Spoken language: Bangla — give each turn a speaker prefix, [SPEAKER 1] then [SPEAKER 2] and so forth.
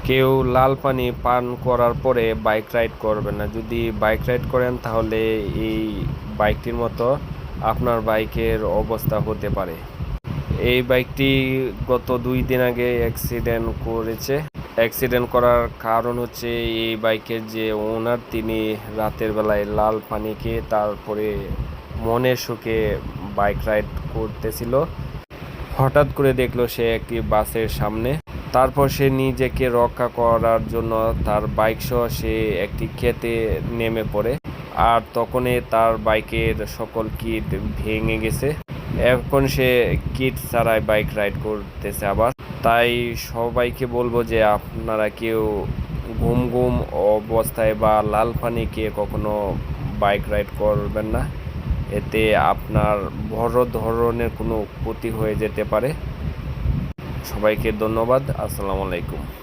[SPEAKER 1] কেউ লাল পানি পান করার পরে বাইক রাইড করবেন না। যদি বাইক রাইড করেন তাহলে এই বাইকটির মতো আপনার বাইকের অবস্থা হতে পারে। এই বাইকটি গত 2 দিন আগে অ্যাক্সিডেন্ট করেছে। অ্যাক্সিডেন্ট করার কারণ হচ্ছে এই বাইকের যে ওনার, তিনি রাতের বেলায় লাল পানি খেয়ে তারপরে মনের সুখে বাইক রাইড করতেছিল। হঠাৎ করে দেখলো সে একটি বাসের সামনে। তারপর সে নিজেকে রক্ষা করার জন্য তার বাইক সহ সে একটি ক্ষেতে নেমে পড়ে। আর তখনই তার বাইকের সকল কিট ভেঙে গেছে। এখন সে কিট ছাড়াই বাইক রাইড করতেছে আবার। তাই সবাইকে বলবো যে আপনারা কেউ ঘুম ঘুম অবস্থায় বা লাল পানি খেয়ে কখনো বাইক রাইড করবেন না। এতে আপনার বড় ধরনের কোনো ক্ষতি হয়ে যেতে পারে। সবাইকে ধন্যবাদ। আসসালামু আলাইকুম।